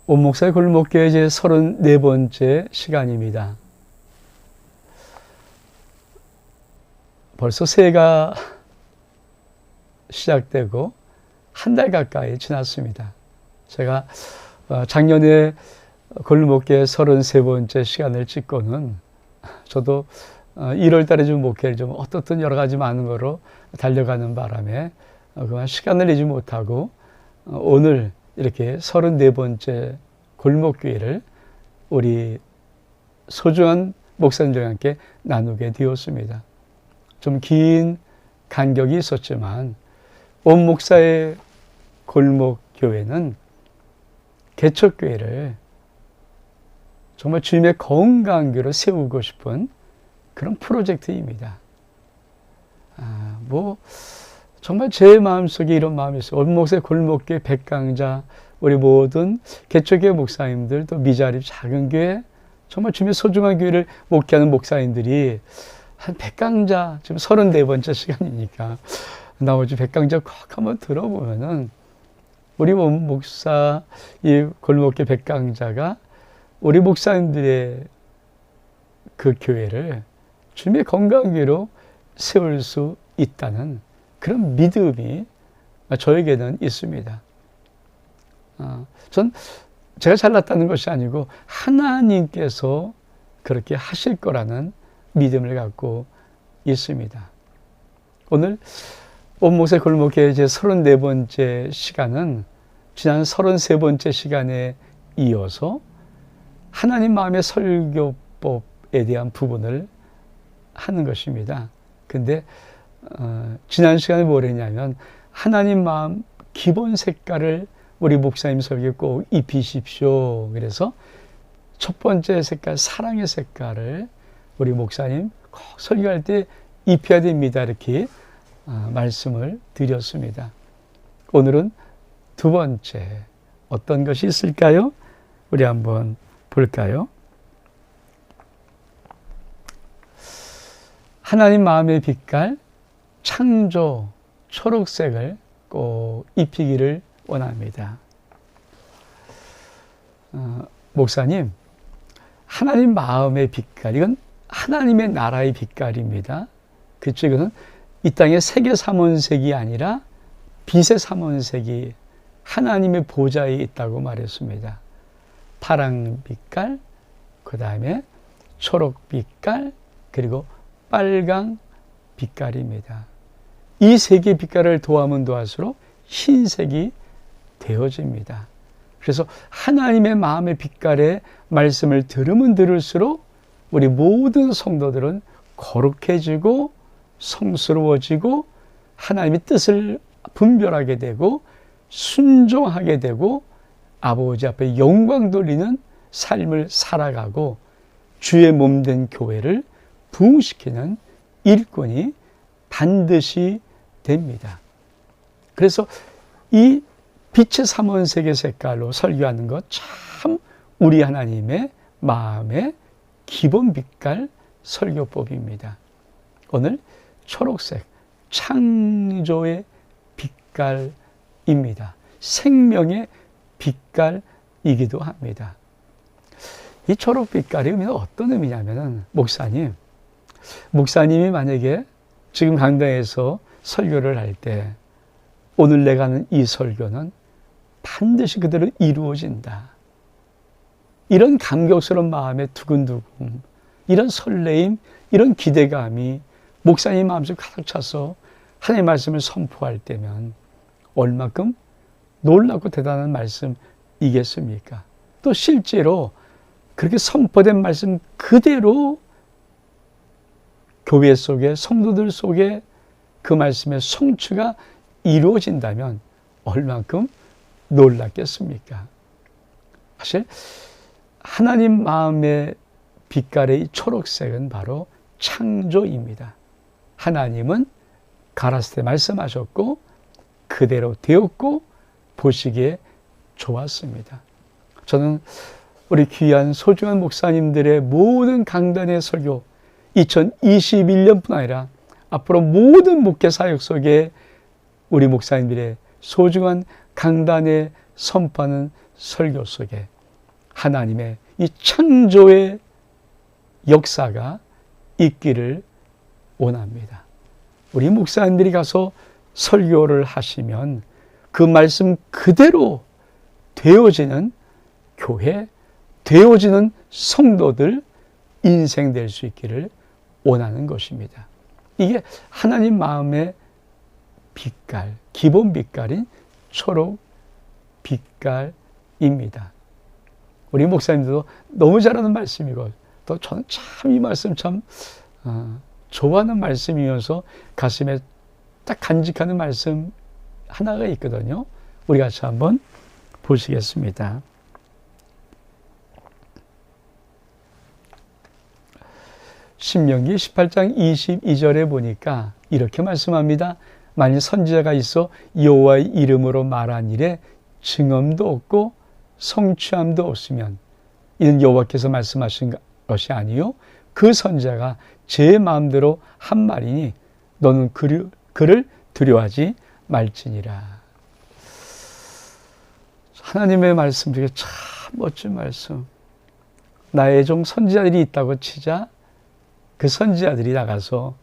온목사의 골목교회 제 34번째 시간입니다. 벌써 새해가 시작되고 한 달 가까이 지났습니다. 제가 작년에 골목교회 33번째 시간을 찍고는 저도 1월 달에 좀 목회를 좀 어떻든 여러 가지 많은 거로 달려가는 바람에 그만 시간을 내지 못하고 오늘 이렇게 34번째 골목교회를 우리 소중한 목사님들과 함께 나누게 되었습니다. 좀 긴 간격이 있었지만 온 목사의 골목교회는 개척교회를 정말 주님의 건강한 교회로 세우고 싶은 그런 프로젝트입니다. 정말 제 마음속에 이런 마음이 있어요. 온 목사의 골목교회 백강자, 우리 모든 개척교회 목사님들, 또 미자립 작은 교회, 정말 주님의 소중한 교회를 목회하는 목사님들이 한 백강자, 지금 34번째 시간이니까 나머지 백강자 꼭 한번 들어보면은 우리 온 목사 이 골목교회 백강자가 우리 목사님들의 그 교회를 주님의 건강교회로 세울 수 있다는 그런 믿음이 저에게는 있습니다. 전 제가 잘났다는 것이 아니고 하나님께서 그렇게 하실 거라는 믿음을 갖고 있습니다. 오늘 온 목사의 골목교회 제 34번째 시간은 지난 33번째 시간에 이어서 하나님 마음의 설교법에 대한 부분을 하는 것입니다. 근데 지난 시간에 뭘 했냐면 하나님 마음 기본 색깔을 우리 목사님 설교에 꼭 입히십시오. 그래서 첫 번째 색깔 사랑의 색깔을 우리 목사님 꼭 설교할 때 입혀야 됩니다. 이렇게 말씀을 드렸습니다. 오늘은 두 번째 어떤 것이 있을까요? 우리 한번 볼까요? 하나님 마음의 빛깔 창조 초록색을 꼭 입히기를 원합니다. 목사님, 하나님 마음의 빛깔, 이건 하나님의 나라의 빛깔입니다. 그쵸? 이거는 이 땅의 색의 삼원색이 아니라 빛의 삼원색이 하나님의 보좌에 있다고 말했습니다. 파랑 빛깔, 그 다음에 초록 빛깔, 그리고 빨강 빛깔입니다. 이 세 개의 빛깔을 더하면 더할수록 흰색이 되어집니다. 그래서 하나님의 마음의 빛깔의 말씀을 들으면 들을수록 우리 모든 성도들은 거룩해지고 성스러워지고 하나님의 뜻을 분별하게 되고 순종하게 되고 아버지 앞에 영광 돌리는 삶을 살아가고 주의 몸된 교회를 부흥시키는 일꾼이 반드시 됩니다. 그래서 이 빛의 삼원색의 색깔로 설교하는 것 참 우리 하나님의 마음의 기본 빛깔 설교법입니다. 오늘 초록색 창조의 빛깔입니다. 생명의 빛깔이기도 합니다. 이 초록 빛깔이 어떤 의미냐면은 목사님이 만약에 지금 강당에서 설교를 할 때 오늘 내가 하는 이 설교는 반드시 그대로 이루어진다. 이런 감격스러운 마음의 두근두근, 이런 설레임, 이런 기대감이 목사님 마음속에 가득 차서 하나님의 말씀을 선포할 때면 얼마큼 놀랍고 대단한 말씀이겠습니까? 또 실제로 그렇게 선포된 말씀 그대로 교회 속에 성도들 속에 그 말씀의 성취가 이루어진다면 얼만큼 놀랍겠습니까? 사실 하나님 마음의 빛깔의 초록색은 바로 창조입니다. 하나님은 가라사대 말씀하셨고 그대로 되었고 보시기에 좋았습니다. 저는 우리 귀한 소중한 목사님들의 모든 강단의 설교 2021년뿐 아니라 앞으로 모든 목회 사역 속에 우리 목사님들의 소중한 강단에 선포하는 설교 속에 하나님의 이 창조의 역사가 있기를 원합니다. 우리 목사님들이 가서 설교를 하시면 그 말씀 그대로 되어지는 교회, 되어지는 성도들 인생 될 수 있기를 원하는 것입니다. 이게 하나님 마음의 빛깔, 기본 빛깔인 초록 빛깔입니다. 우리 목사님들도 너무 잘하는 말씀이고 또 저는 참 이 말씀 참 좋아하는 말씀이어서 가슴에 딱 간직하는 말씀 하나가 있거든요. 우리 같이 한번 보시겠습니다. 신명기 18장 22절에 보니까 이렇게 말씀합니다. 만일 선지자가 있어 여호와의 이름으로 말한 일에 증언도 없고 성취함도 없으면 이는 여호와께서 말씀하신 것이 아니요 그 선지자가 제 마음대로 한 말이니 너는 그를 두려워하지 말지니라. 하나님의 말씀 중에 참 멋진 말씀. 나의 종 선지자들이 있다고 치자 그 선지자들이 나가서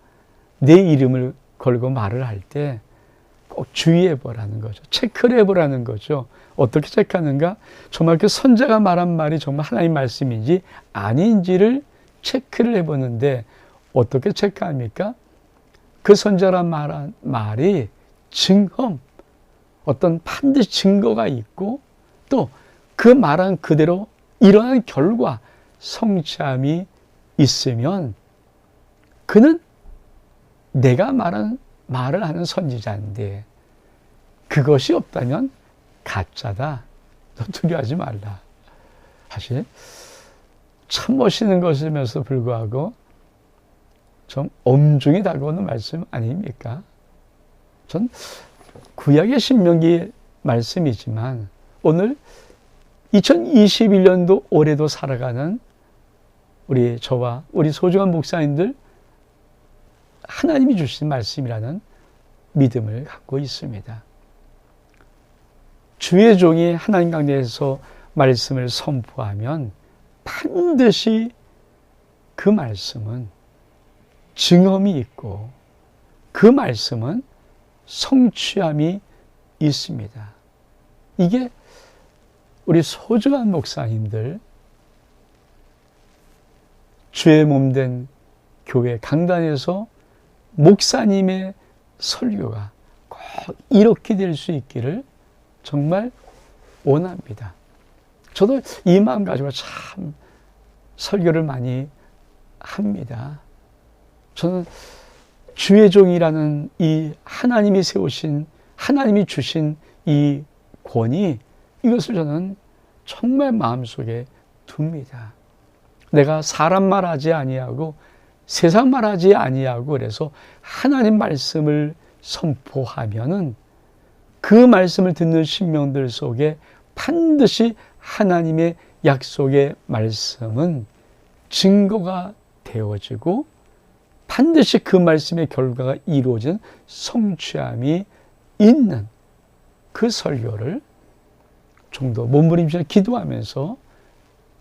내 이름을 걸고 말을 할 때 꼭 주의해 보라는 거죠. 체크를 해보라는 거죠. 어떻게 체크하는가? 정말 그 선지자가 말한 말이 정말 하나님 말씀인지 아닌지를 체크를 해보는데 어떻게 체크합니까? 그 선지자가 말한 말이 어떤 반드시 증거가 있고 또 그 말한 그대로 일어난 결과 성취함이 있으면 그는 내가 말을 하는 선지자인데 그것이 없다면 가짜다. 너 두려워하지 말라. 사실 참 멋있는 것이면서 불구하고 좀 엄중히 다가오는 말씀 아닙니까? 전 구약의 신명기 말씀이지만 오늘 2021년도 올해도 살아가는 저와 우리 소중한 목사님들 하나님이 주신 말씀이라는 믿음을 갖고 있습니다. 주의 종이 하나님 강대에서 말씀을 선포하면 반드시 그 말씀은 증언이 있고 그 말씀은 성취함이 있습니다. 이게 우리 소중한 목사님들 주의 몸된 교회 강단에서 목사님의 설교가 꼭 이렇게 될 수 있기를 정말 원합니다. 저도 이 마음 가지고 참 설교를 많이 합니다. 저는 주의 종이라는 이 하나님이 세우신, 하나님이 주신 이 권위, 이것을 저는 정말 마음속에 둡니다. 내가 사람 말하지 아니하고 세상 말하지 아니하고 그래서 하나님 말씀을 선포하면은 그 말씀을 듣는 신명들 속에 반드시 하나님의 약속의 말씀은 증거가 되어지고 반드시 그 말씀의 결과가 이루어진 성취함이 있는 그 설교를 좀 더 몸부림치며 기도하면서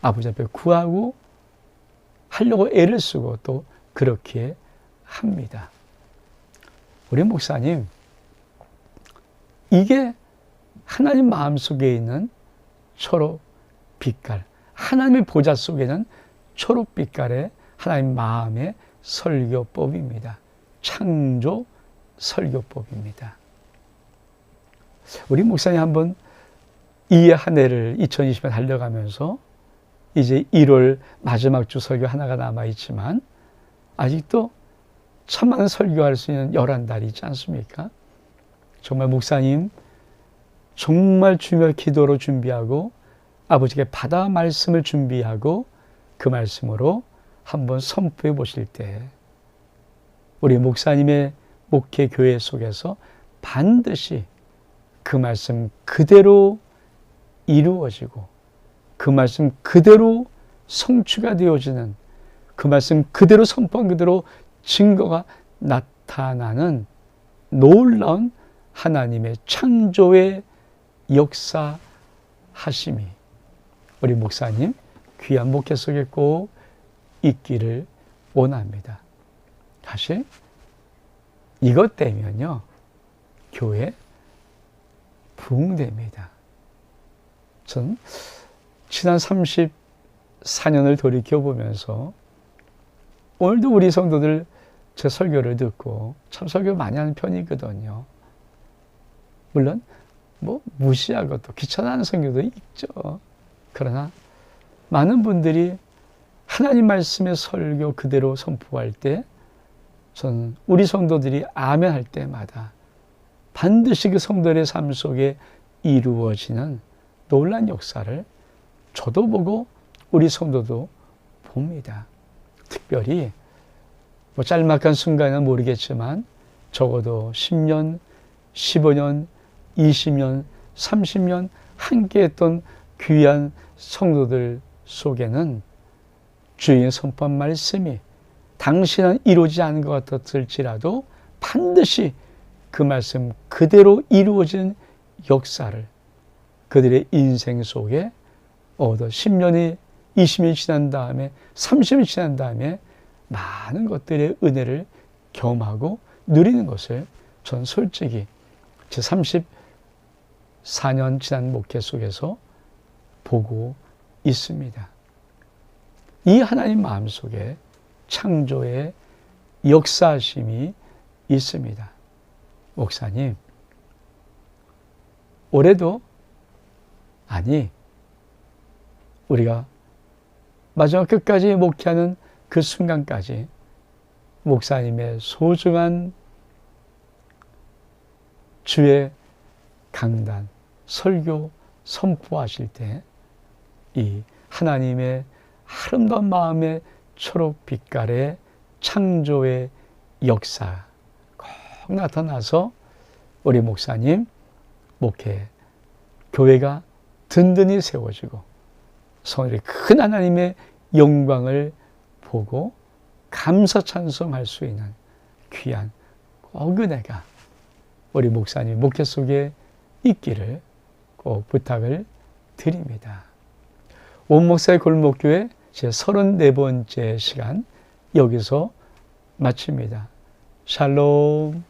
아버지 앞에 구하고 하려고 애를 쓰고 또 그렇게 합니다. 우리 목사님, 이게 하나님 마음속에 있는 초록 빛깔, 하나님의 보좌 속에는 초록 빛깔의 하나님 마음의 설교법입니다. 창조 설교법입니다. 우리 목사님 한번 이 한 해를 2020년 달려가면서 이제 1월 마지막 주 설교 하나가 남아있지만 아직도 참 많은 설교할 수 있는 11달이 있지 않습니까? 정말 목사님 정말 주며 기도로 준비하고 아버지께 받아 말씀을 준비하고 그 말씀으로 한번 선포해 보실 때 우리 목사님의 목회 교회 속에서 반드시 그 말씀 그대로 이루어지고 그 말씀 그대로 성취가 되어지는 그 말씀 그대로 선포한 그대로 증거가 나타나는 놀라운 하나님의 창조의 역사하심이 우리 목사님 귀한 목회 속에 꼭 있기를 원합니다. 사실 이것 때문에요, 교회 부흥됩니다. 전 지난 34년을 돌이켜보면서 오늘도 우리 성도들 제 설교를 듣고 참 설교 많이 하는 편이거든요. 물론 뭐 무시하고 또 귀찮아하는 성교도 있죠. 그러나 많은 분들이 하나님 말씀의 설교 그대로 선포할 때 저는 우리 성도들이 아멘 할 때마다 반드시 그 성도의 삶 속에 이루어지는 놀라운 역사를 저도 보고 우리 성도도 봅니다. 특별히 뭐 짤막한 순간은 모르겠지만 적어도 10년, 15년, 20년, 30년 함께했던 귀한 성도들 속에는 주의 선포한 말씀이 당신은 이루어지지 않은 것 같았을지라도 반드시 그 말씀 그대로 이루어진 역사를 그들의 인생 속에 얻어 10년이 20년이 지난 다음에 30년이 지난 다음에 많은 것들의 은혜를 경험하고 누리는 것을 전 솔직히 제 34년 지난 목회 속에서 보고 있습니다. 이 하나님 마음속에 창조의 역사심이 있습니다. 목사님, 올해도 아니 우리가 마지막 끝까지 목회하는 그 순간까지 목사님의 소중한 주의 강단, 설교 선포하실 때 이 하나님의 아름다운 마음의 초록 빛깔의 창조의 역사 꼭 나타나서 우리 목사님 목회 교회가 든든히 세워지고 성령의 큰 하나님의 영광을 보고 감사 찬송할 수 있는 귀한 꼭 은혜가 우리 목사님 목회 속에 있기를 꼭 부탁을 드립니다. 온목사의 골목교회 제 34번째 시간 여기서 마칩니다. 샬롬.